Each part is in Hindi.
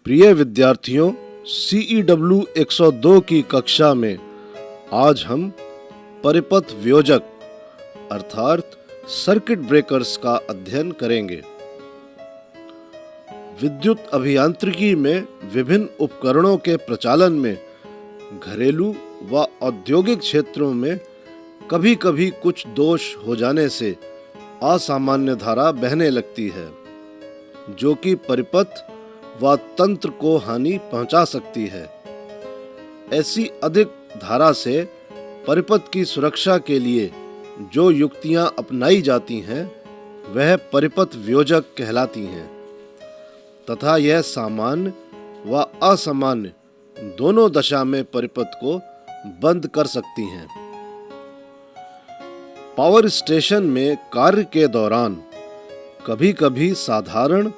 प्रिय विद्यार्थियों, CEW 102 की कक्षा में आज हम परिपथ वियोजक अर्थात सर्किट ब्रेकर्स का अध्ययन करेंगे। विद्युत अभियांत्रिकी में विभिन्न उपकरणों के प्रचालन में घरेलू व औद्योगिक क्षेत्रों में कभी-कभी कुछ दोष हो जाने से असामान्य धारा बहने लगती है, जो कि परिपथ व तंत्र को हानि पहुंचा सकती है। ऐसी अधिक धारा से परिपथ की सुरक्षा के लिए जो युक्तियां अपनाई जाती हैं वह परिपथ वियोजक कहलाती हैं तथा यह सामान्य व असामान्य दोनों दशा में परिपथ को बंद कर सकती हैं। पावर स्टेशन में कार्य के दौरान कभी-कभी साधारण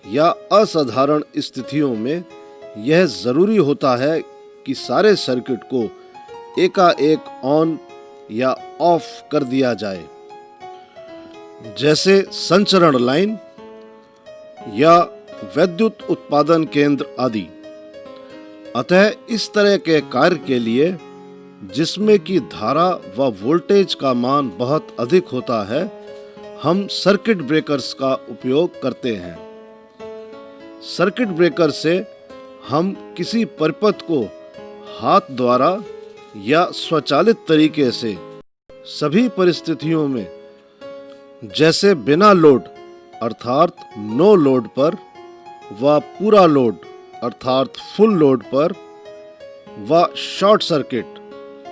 या असाधारण स्थितियों में यह जरूरी होता है कि सारे सर्किट को एकाएक ऑन या ऑफ कर दिया जाए, जैसे संचरण लाइन या विद्युत उत्पादन केंद्र आदि। अतः इस तरह के कार्य के लिए जिसमें कि धारा व वोल्टेज का मान बहुत अधिक होता है, हम सर्किट ब्रेकर्स का उपयोग करते हैं। सर्किट ब्रेकर से हम किसी परिपथ को हाथ द्वारा या स्वचालित तरीके से सभी परिस्थितियों में, जैसे बिना लोड अर्थात नो लोड पर व पूरा लोड अर्थात फुल लोड पर व शॉर्ट सर्किट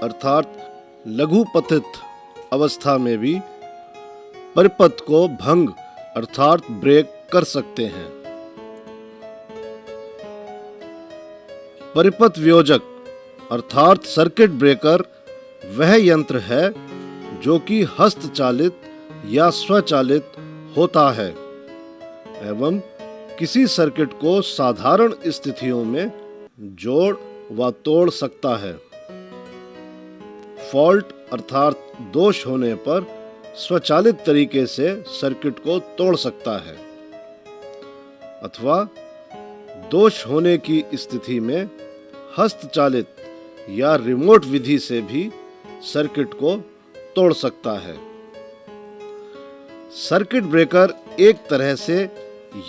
अर्थात लघु पतित अवस्था में भी परिपथ को भंग अर्थात ब्रेक कर सकते हैं। परिपथ वियोजक अर्थात सर्किट ब्रेकर वह यंत्र है जो कि हस्तचालित या स्वचालित होता है एवं किसी सर्किट को साधारण स्थितियों में जोड़ व तोड़ सकता है। फॉल्ट अर्थात दोष होने पर स्वचालित तरीके से सर्किट को तोड़ सकता है अथवा दोष होने की स्थिति में हस्तचालित या रिमोट विधि से भी सर्किट को तोड़ सकता है। सर्किट ब्रेकर एक तरह से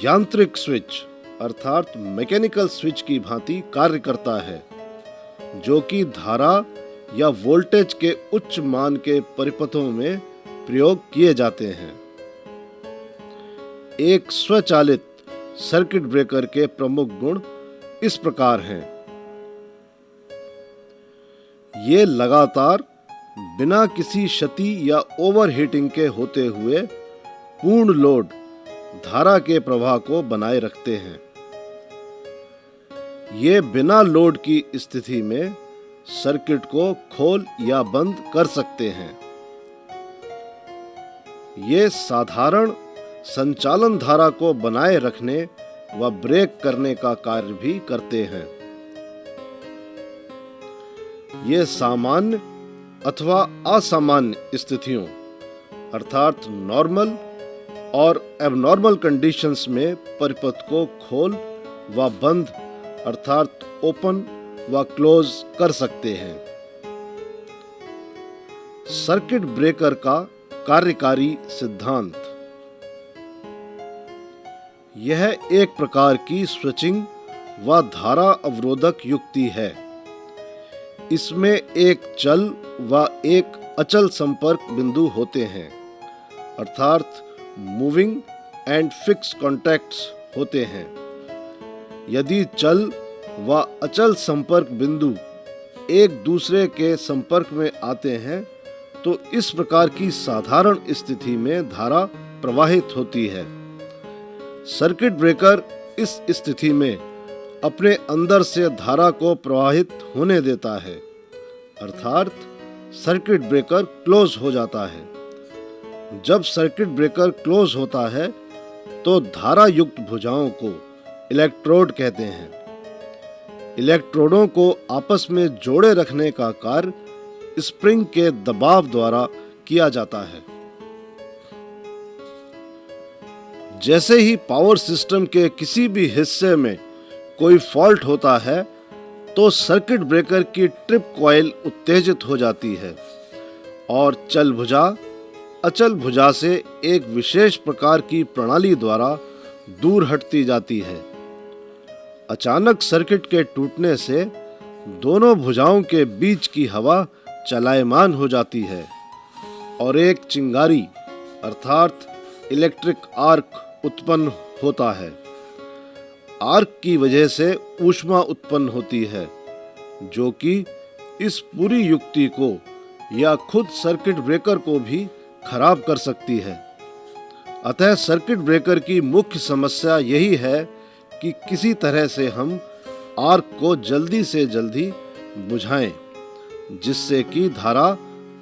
यांत्रिक स्विच अर्थात मैकेनिकल स्विच की भांति कार्य करता है, जो कि धारा या वोल्टेज के उच्च मान के परिपथों में प्रयोग किए जाते हैं। एक स्वचालित सर्किट ब्रेकर के प्रमुख गुण इस प्रकार हैं। ये लगातार बिना किसी क्षति या ओवरहीटिंग के होते हुए पूर्ण लोड धारा के प्रवाह को बनाए रखते हैं। ये बिना लोड की स्थिति में सर्किट को खोल या बंद कर सकते हैं। ये साधारण संचालन धारा को बनाए रखने व ब्रेक करने का कार्य भी करते हैं। ये सामान्य अथवा असामान्य स्थितियों अर्थात नॉर्मल और एबनॉर्मल कंडीशंस में परिपथ को खोल व बंद अर्थात ओपन व क्लोज कर सकते हैं। सर्किट ब्रेकर का कार्यकारी सिद्धांत यह एक प्रकार की स्विचिंग व धारा अवरोधक युक्ति है। इसमें एक चल व एक अचल संपर्क बिंदु होते हैं अर्थात मूविंग एंड फिक्स कॉन्टैक्ट्स होते हैं। यदि चल व अचल संपर्क बिंदु एक दूसरे के संपर्क में आते हैं तो इस प्रकार की साधारण स्थिति में धारा प्रवाहित होती है। सर्किट ब्रेकर इस स्थिति में अपने अंदर से धारा को प्रवाहित होने देता है अर्थात सर्किट ब्रेकर क्लोज हो जाता है। जब सर्किट ब्रेकर क्लोज होता है तो धारा युक्त भुजाओं को इलेक्ट्रोड कहते हैं। इलेक्ट्रोडों को आपस में जोड़े रखने का कार्य स्प्रिंग के दबाव द्वारा किया जाता है। जैसे ही पावर सिस्टम के किसी भी हिस्से में कोई फॉल्ट होता है तो सर्किट ब्रेकर की ट्रिप कॉइल उत्तेजित हो जाती है और चल भुजा अचल भुजा से एक विशेष प्रकार की प्रणाली द्वारा दूर हटती जाती है। अचानक सर्किट के टूटने से दोनों भुजाओं के बीच की हवा चलायमान हो जाती है और एक चिंगारी अर्थात इलेक्ट्रिक आर्क उत्पन्न होता है। आर्क की वजह से ऊष्मा उत्पन्न होती है जो कि इस पूरी युक्ति को या खुद सर्किट ब्रेकर को भी खराब कर सकती है। अतः सर्किट ब्रेकर की मुख्य समस्या यही है कि किसी तरह से हम आर्क को जल्दी से जल्दी बुझाएं जिससे कि धारा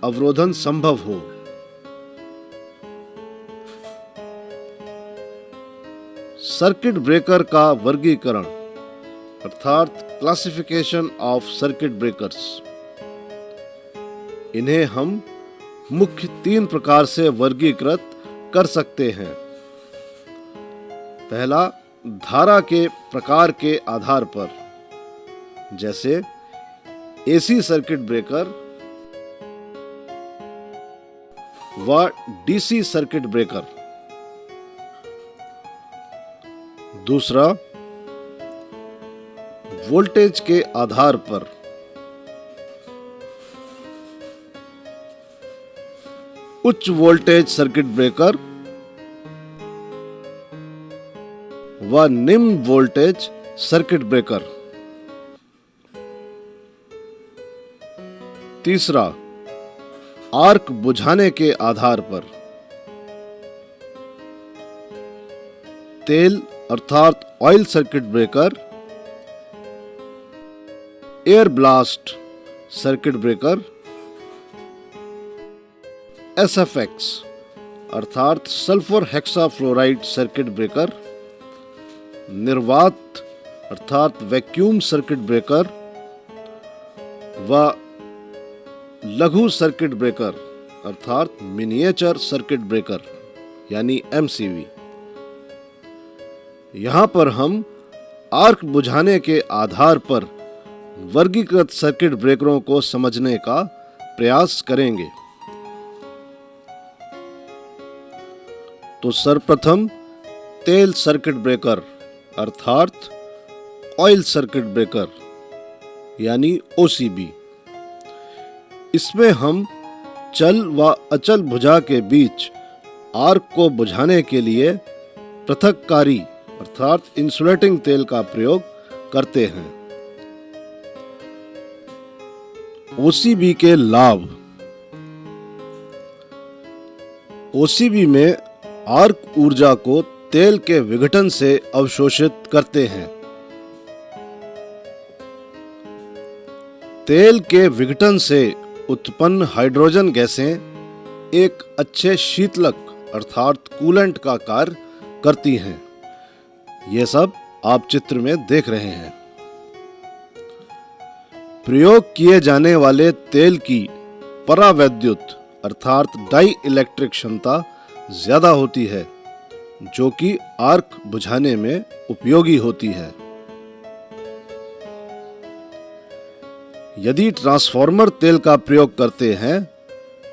अवरोधन संभव हो। सर्किट ब्रेकर का वर्गीकरण अर्थात क्लासिफिकेशन ऑफ सर्किट ब्रेकर्स। इन्हें हम मुख्य 3 प्रकार से वर्गीकृत कर सकते हैं। पहला, धारा के प्रकार के आधार पर, जैसे एसी सर्किट ब्रेकर व डीसी सर्किट ब्रेकर। दूसरा, वोल्टेज के आधार पर, उच्च वोल्टेज सर्किट ब्रेकर व निम्न वोल्टेज सर्किट ब्रेकर। तीसरा, आर्क बुझाने के आधार पर, तेल अर्थात oil circuit breaker, air blast circuit breaker, SFX अर्थात सल्फर हेक्साफ्लोराइड सर्किट ब्रेकर, निर्वात अर्थात वैक्यूम सर्किट ब्रेकर व लघु सर्किट ब्रेकर अर्थात मिनिएचर सर्किट ब्रेकर यानी MCB। यहाँ पर हम आर्क बुझाने के आधार पर वर्गीकृत सर्किट ब्रेकरों को समझने का प्रयास करेंगे। तो सर्वप्रथम तेल सर्किट ब्रेकर अर्थात ऑयल सर्किट ब्रेकर यानी OCB। इसमें हम चल व अचल भुजा के बीच आर्क को बुझाने के लिए पृथक्कारी अर्थात इंसुलेटिंग तेल का प्रयोग करते हैं। OCB के लाभ। OCB में आर्क ऊर्जा को तेल के विघटन से अवशोषित करते हैं। तेल के विघटन से उत्पन्न हाइड्रोजन गैसें एक अच्छे शीतलक अर्थात कूलेंट का कार्य करती हैं। ये सब आप चित्र में देख रहे हैं। प्रयोग किए जाने वाले तेल की परावैद्युत अर्थात डाई इलेक्ट्रिक क्षमता ज्यादा होती है जो कि आर्क बुझाने में उपयोगी होती है। यदि ट्रांसफार्मर तेल का प्रयोग करते हैं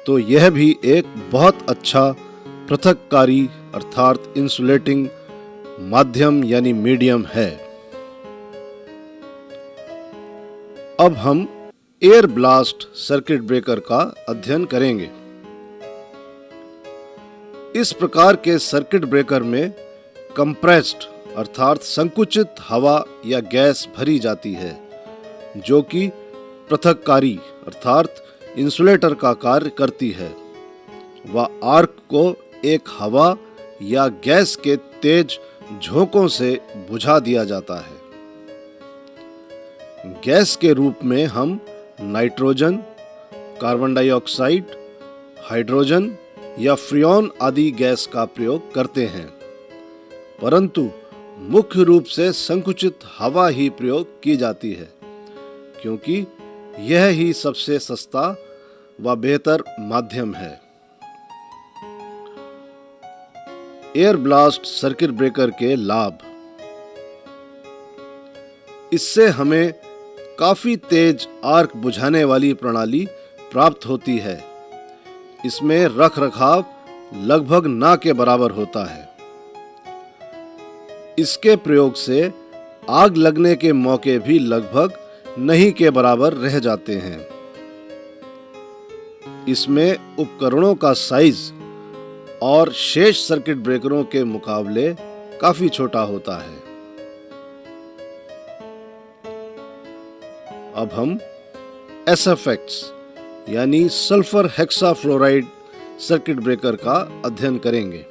तो यह भी एक बहुत अच्छा पृथक्कारी अर्थात इंसुलेटिंग माध्यम यानी मीडियम है। अब हम एयर ब्लास्ट सर्किट ब्रेकर का अध्ययन करेंगे। इस प्रकार के सर्किट ब्रेकर में कंप्रेस्ड अर्थात संकुचित हवा या गैस भरी जाती है जो कि पृथक्कारी अर्थात इंसुलेटर का कार्य करती है व आर्क को एक हवा या गैस के तेज झोंकों से बुझा दिया जाता है। गैस के रूप में हम नाइट्रोजन, कार्बन डाइऑक्साइड, हाइड्रोजन या फ्रियोन आदि गैस का प्रयोग करते हैं, परंतु मुख्य रूप से संकुचित हवा ही प्रयोग की जाती है क्योंकि यह ही सबसे सस्ता व बेहतर माध्यम है। एयर ब्लास्ट सर्किट ब्रेकर के लाभ। इससे हमें काफी तेज आर्क बुझाने वाली प्रणाली प्राप्त होती है। इसमें रख रखाव लगभग ना के बराबर होता है। इसके प्रयोग से आग लगने के मौके भी लगभग नहीं के बराबर रह जाते हैं। इसमें उपकरणों का साइज और शेष सर्किट ब्रेकरों के मुकाबले काफी छोटा होता है। अब हम SFX यानी सल्फर हेक्साफ्लोराइड सर्किट ब्रेकर का अध्ययन करेंगे।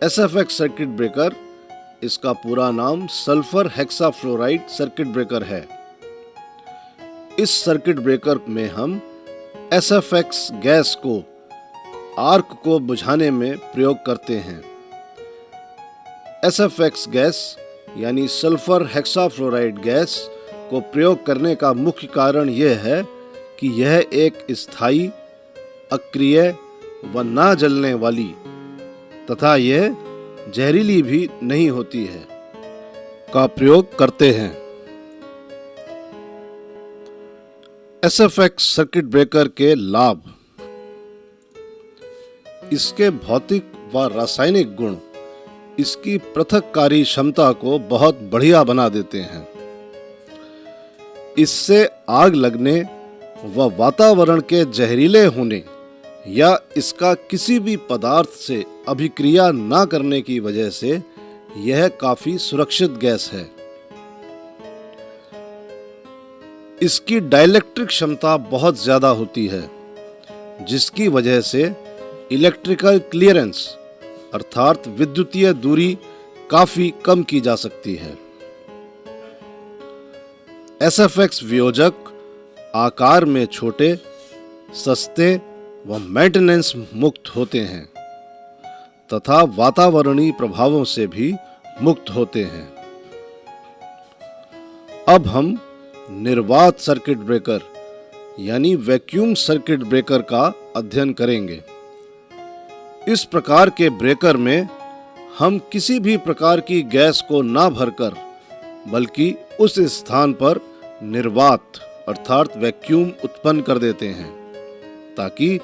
SFX सर्किट ब्रेकर, इसका पूरा नाम सल्फर हेक्साफ्लोराइड सर्किट ब्रेकर है। इस सर्किट ब्रेकर में हम SFX गैस को आर्क को बुझाने में प्रयोग करते हैं। SFX गैस यानी सल्फर हेक्साफ्लोराइड गैस को प्रयोग करने का मुख्य कारण यह है कि यह एक स्थायी, अक्रिय व ना जलने वाली तथा यह जहरीली भी नहीं होती है का प्रयोग करते हैं। SFX सर्किट ब्रेकर के लाभ। इसके भौतिक व रासायनिक गुण इसकी पृथक्कारी क्षमता को बहुत बढ़िया बना देते हैं। इससे आग लगने व वातावरण के जहरीले होने या इसका किसी भी पदार्थ से अभिक्रिया ना करने की वजह से यह काफी सुरक्षित गैस है। इसकी डाइलेक्ट्रिक क्षमता बहुत ज्यादा होती है, जिसकी वजह से इलेक्ट्रिकल क्लियरेंस अर्थात विद्युतीय दूरी काफी कम की जा सकती है। SFX वियोजक आकार में छोटे, सस्ते व मेंटेनेंस मुक्त होते हैं तथा वातावरणीय प्रभावों से भी मुक्त होते हैं। अब हम निर्वात सर्किट ब्रेकर यानी वैक्यूम सर्किट ब्रेकर का अध्ययन करेंगे। इस प्रकार के ब्रेकर में हम किसी भी प्रकार की गैस को ना भरकर बल्कि उस स्थान पर निर्वात अर्थात वैक्यूम उत्पन्न कर देते हैं, ताकि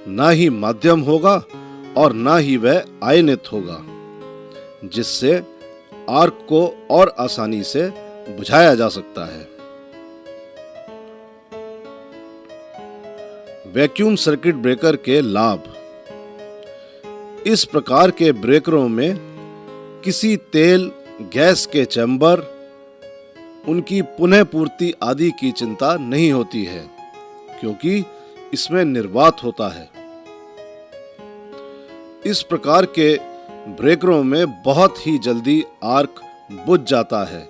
ना ही माध्यम होगा और ना ही वह आयनित होगा, जिससे आर्क को और आसानी से बुझाया जा सकता है। वैक्यूम सर्किट ब्रेकर के लाभ। इस प्रकार के ब्रेकरों में किसी तेल, गैस के चैम्बर, उनकी पुनः पूर्ति आदि की चिंता नहीं होती है, क्योंकि इसमें निर्वात होता है। इस प्रकार के ब्रेकरों में बहुत ही जल्दी आर्क बुझ जाता है,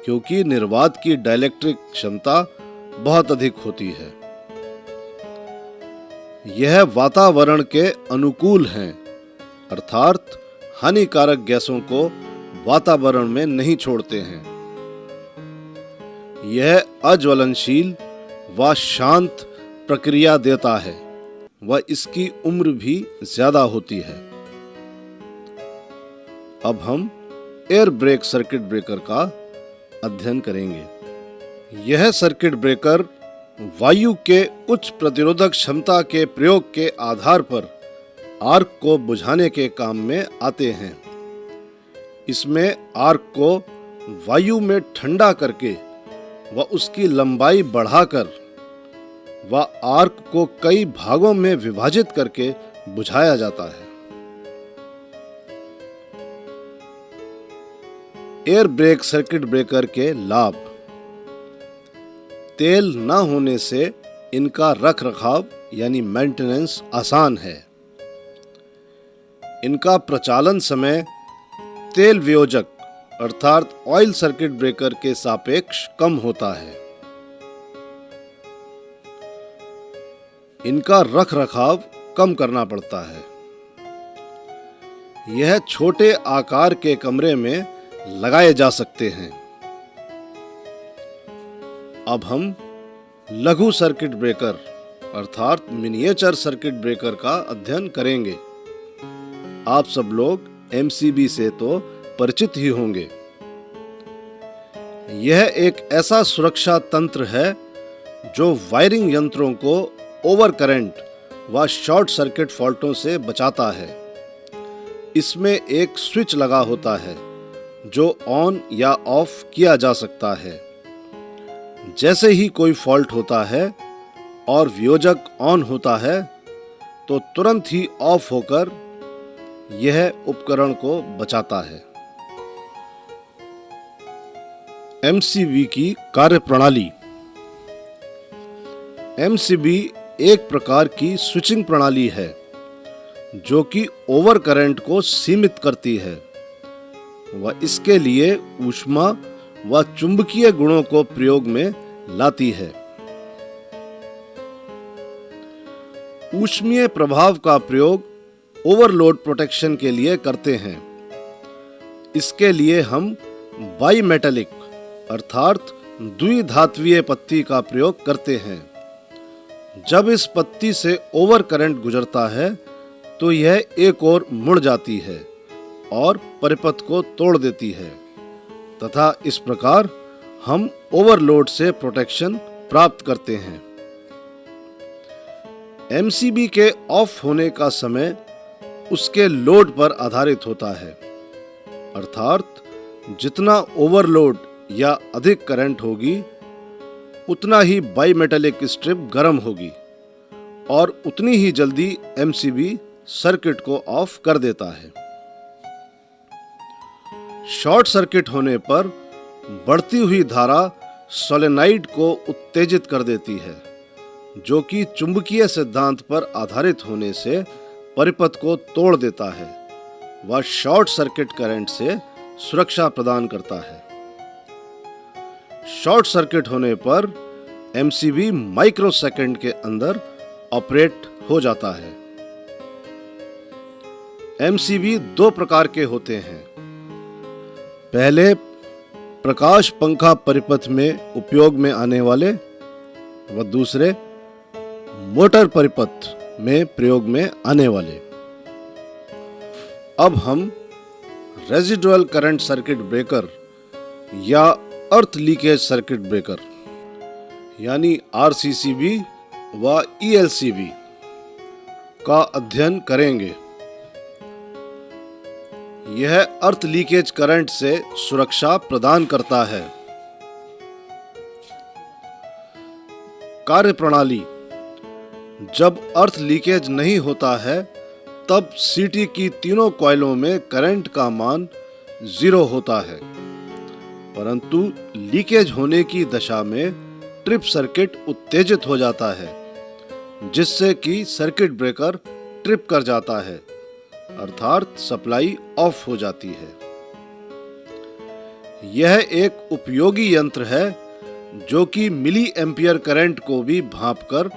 क्योंकि निर्वात की डाइलेक्ट्रिक क्षमता बहुत अधिक होती है। यह वातावरण के अनुकूल हैं, अर्थात हानिकारक गैसों को वातावरण में नहीं छोड़ते हैं। यह अज्वलनशील व शांत प्रक्रिया देता है व इसकी उम्र भी ज्यादा होती है। अब हम एयर ब्रेक सर्किट ब्रेकर का अध्ययन करेंगे। यह सर्किट ब्रेकर वायु के उच्च प्रतिरोधक क्षमता के प्रयोग के आधार पर आर्क को बुझाने के काम में आते हैं। इसमें आर्क को वायु में ठंडा करके व उसकी लंबाई बढ़ाकर व आर्क को कई भागों में विभाजित करके बुझाया जाता है। एयर ब्रेक सर्किट ब्रेकर के लाभ। तेल न होने से इनका रख रखाव यानी मेंटेनेंस आसान है। इनका प्रचालन समय तेल वियोजक अर्थात ऑयल सर्किट ब्रेकर के सापेक्ष कम होता है। इनका रख रखाव कम करना पड़ता है। यह छोटे आकार के कमरे में लगाए जा सकते हैं। अब हम लघु सर्किट ब्रेकर अर्थात मिनिएचर सर्किट ब्रेकर का अध्ययन करेंगे। आप सब लोग MCB से तो परिचित ही होंगे। यह एक ऐसा सुरक्षा तंत्र है जो वायरिंग यंत्रों को ओवर करंट व शॉर्ट सर्किट फॉल्टों से बचाता है। इसमें एक स्विच लगा होता है जो ऑन या ऑफ किया जा सकता है। जैसे ही कोई फॉल्ट होता है और वियोजक ऑन होता है तो तुरंत ही ऑफ होकर यह उपकरण को बचाता है। एमसीबी की कार्यप्रणाली। एमसीबी एक प्रकार की स्विचिंग प्रणाली है जो कि ओवर करंट को सीमित करती है व इसके लिए ऊष्मा व चुंबकीय गुणों को प्रयोग में लाती है। ऊष्मीय प्रभाव का प्रयोग ओवरलोड प्रोटेक्शन के लिए करते हैं। इसके लिए हम बाईमेटेलिक अर्थात द्विधात्वीय पत्ती का प्रयोग करते हैं। जब इस पत्ती से ओवर करंट गुजरता है तो यह एक ओर मुड़ जाती है और परिपथ को तोड़ देती है तथा इस प्रकार हम ओवरलोड से प्रोटेक्शन प्राप्त करते हैं। एमसीबी के ऑफ होने का समय उसके लोड पर आधारित होता है, अर्थात जितना ओवरलोड या अधिक करंट होगी उतना ही बाईमेटेलिक स्ट्रिप गर्म होगी और उतनी ही जल्दी एमसीबी सर्किट को ऑफ कर देता है। शॉर्ट सर्किट होने पर बढ़ती हुई धारा सोलेनॉइड को उत्तेजित कर देती है जो कि चुंबकीय सिद्धांत पर आधारित होने से परिपथ को तोड़ देता है व शॉर्ट सर्किट करंट से सुरक्षा प्रदान करता है। शॉर्ट सर्किट होने पर एमसीबी माइक्रोसेकंड के अंदर ऑपरेट हो जाता है। एमसीबी दो प्रकार के होते हैं। पहले प्रकाश पंखा परिपथ में उपयोग में आने वाले व दूसरे मोटर परिपथ में प्रयोग में आने वाले। अब हम रेजिडुअल करंट सर्किट ब्रेकर या अर्थ लीकेज सर्किट ब्रेकर यानी आरसीसीबी व ईएलसीबी का अध्ययन करेंगे। यह अर्थ लीकेज करंट से सुरक्षा प्रदान करता है। कार्यप्रणाली। जब अर्थ लीकेज नहीं होता है तब सीटी की तीनों कॉइलों में करंट का मान 0 होता है, परंतु लीकेज होने की दशा में ट्रिप सर्किट उत्तेजित हो जाता है जिससे कि सर्किट ब्रेकर ट्रिप कर जाता है अर्थात सप्लाई ऑफ हो जाती है। यह एक उपयोगी यंत्र है जो कि मिली एम्पियर करंट को भी भांपकर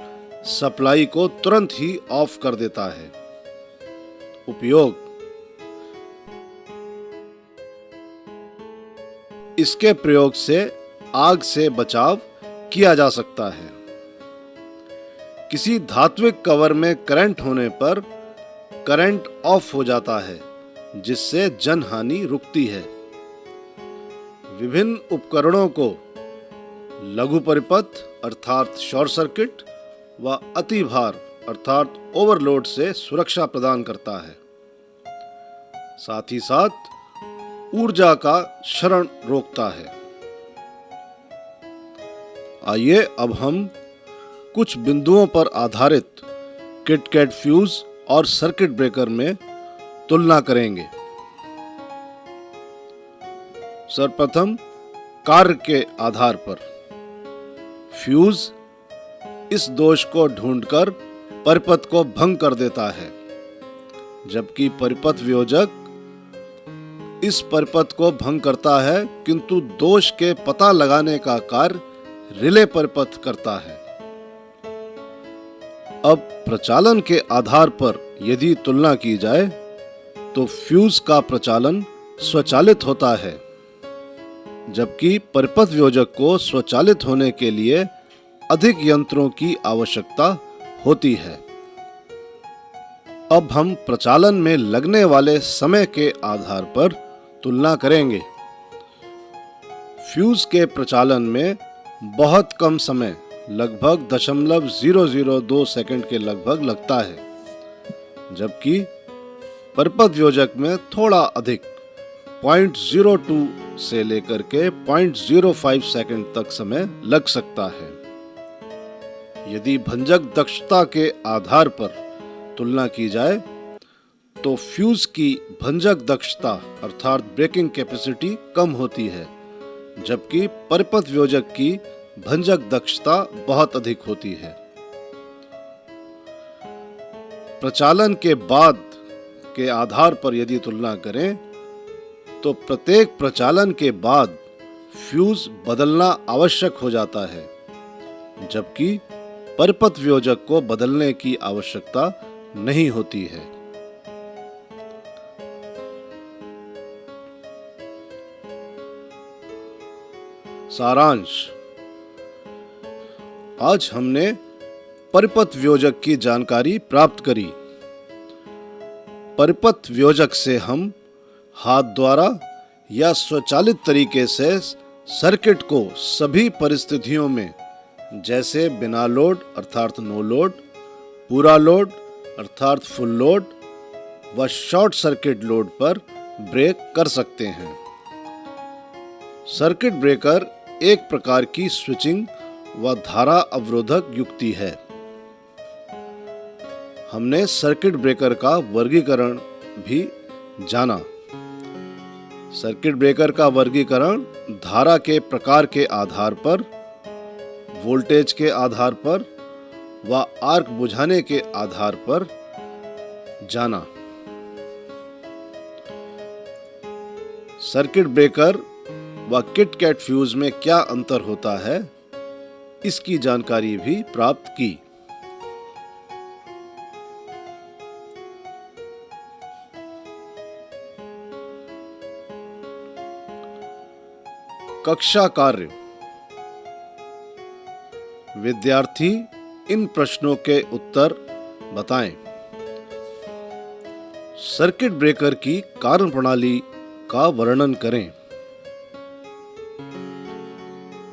सप्लाई को तुरंत ही ऑफ कर देता है। उपयोग। इसके प्रयोग से आग से बचाव किया जा सकता है। किसी धात्विक कवर में करंट होने पर करंट ऑफ हो जाता है जिससे जनहानि रुकती है। विभिन्न उपकरणों को लघु परिपथ अर्थात शॉर्ट सर्किट व अति भार अर्थात ओवरलोड से सुरक्षा प्रदान करता है। साथ ही साथ ऊर्जा का क्षरण रोकता है। आइए अब हम कुछ बिंदुओं पर आधारित किट-कैट फ्यूज और सर्किट ब्रेकर में तुलना करेंगे। सर्वप्रथम कार्य के आधार पर फ्यूज इस दोष को ढूंढकर परिपथ को भंग कर देता है, जबकि परिपथ वियोजक इस परिपथ को भंग करता है किंतु दोष के पता लगाने का कार्य रिले परिपथ करता है। अब प्रचालन के आधार पर यदि तुलना की जाए तो फ्यूज का प्रचालन स्वचालित होता है, जबकि परिपथ वियोजक को स्वचालित होने के लिए अधिक यंत्रों की आवश्यकता होती है। अब हम प्रचालन में लगने वाले समय के आधार पर तुलना करेंगे। फ्यूज के प्रचालन में बहुत कम समय, लगभग 0.002 सेकंड के लगभग लगता है, जबकि परपथ योजक में थोड़ा अधिक 0.02 से लेकर के 0.05 सेकंड तक समय लग सकता है। यदि भंजक दक्षता के आधार पर तुलना की जाए तो फ्यूज की भंजक दक्षता अर्थात ब्रेकिंग कैपेसिटी कम होती है, जबकि परपथ योजक की भंजक दक्षता बहुत अधिक होती है। प्रचालन के बाद के आधार पर यदि तुलना करें तो प्रत्येक प्रचालन के बाद फ्यूज बदलना आवश्यक हो जाता है, जबकि परपथ योजक को बदलने की आवश्यकता नहीं होती है। सारांश। आज हमने परिपथ व्योजक की जानकारी प्राप्त करी। परिपथ व्योजक से हम हाथ द्वारा या स्वचालित तरीके से सर्किट को सभी परिस्थितियों में, जैसे बिना लोड अर्थात नो लोड, पूरा लोड अर्थात फुल लोड व शॉर्ट सर्किट लोड पर ब्रेक कर सकते हैं। सर्किट ब्रेकर एक प्रकार की स्विचिंग व धारा अवरोधक युक्ति है। हमने सर्किट ब्रेकर का वर्गीकरण भी जाना। सर्किट ब्रेकर का वर्गीकरण धारा के प्रकार के आधार पर, वोल्टेज के आधार पर व आर्क बुझाने के आधार पर जाना। सर्किट ब्रेकर व किट कैट फ्यूज में क्या अंतर होता है, इसकी जानकारी भी प्राप्त की। कक्षा कार्य। विद्यार्थी इन प्रश्नों के उत्तर बताएं। सर्किट ब्रेकर की कार्यप्रणाली का वर्णन करें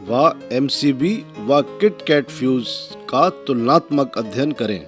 व एमसीबी व किट कैट फ्यूज का तुलनात्मक अध्ययन करें।